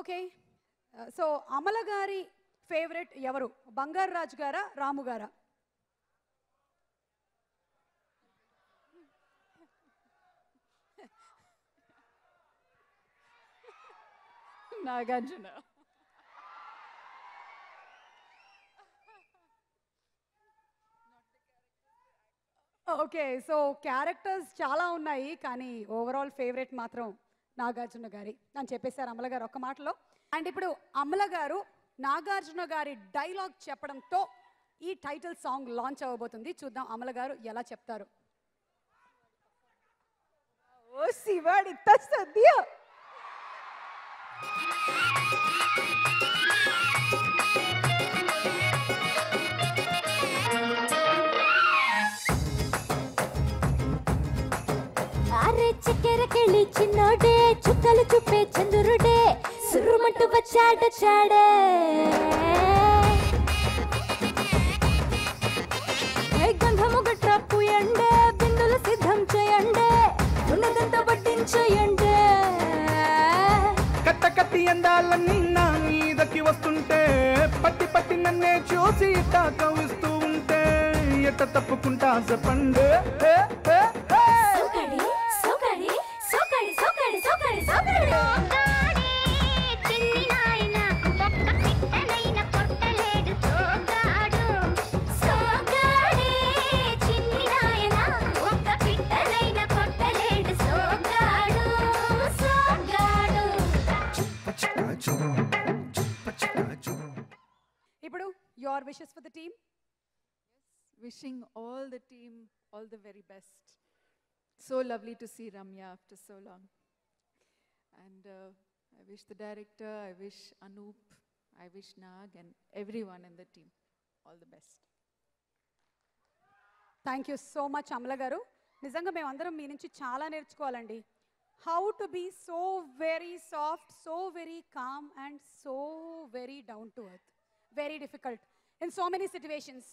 Okay. So Amala గారి favourite ఎవరు? బంగారు రాజు గారా, రాము గారా? నాగార్జున. ఓకే. సో క్యారెక్టర్స్ చాలా ఉన్నాయి, కానీ ఓవరాల్ ఫేవరెట్ మాత్రం నాగార్జున గారి అని చెప్పేశారు అమల గారు ఒక్క మాటలో. అండ్ ఇప్పుడు అమల గారు నాగార్జున గారి డైలాగ్ చెప్పడంతో ఈ టైటిల్ సాంగ్ లాంచ్ అవ్వబోతుంది. చూద్దాం అమల గారు ఎలా చెప్తారు. ఓ శివాడి సద్య. అరే చక్కెరకెళ్ళి చిన్నోడే చుక్కలు చూపే చంద్రుడే సుర్రుమంటూ వచ్చాడే గంధము గట్ర పూయండే బిందులు సిద్ధం చేయండే ఉన్నదంతా పట్టించేయండే. కట్ట కట్టి అందాలన్నీ నా మీదకి వస్తుంటే పట్టి పట్టి నన్నే చూసి తాకవిస్తూ ఉంటే ఎట్ట తప్పుకుంటా చెప్పండి. సోకడి సోకడి సోకడి సోకడి సోకడి సోకడి ఇప్పుడు your wishes for the team. Wishing all the team all the very best. So lovely to see Ramya after so long. And I wish the director, I wish Anoop, I wish Nag and everyone in the team all the best. Thank you so much Amala గారు. నిజంగా మేమందరం మీ నుంచి చాలా నేర్చుకోవాలండి. How to be so very soft, so very calm and so very down to earth. Very difficult in so many situations.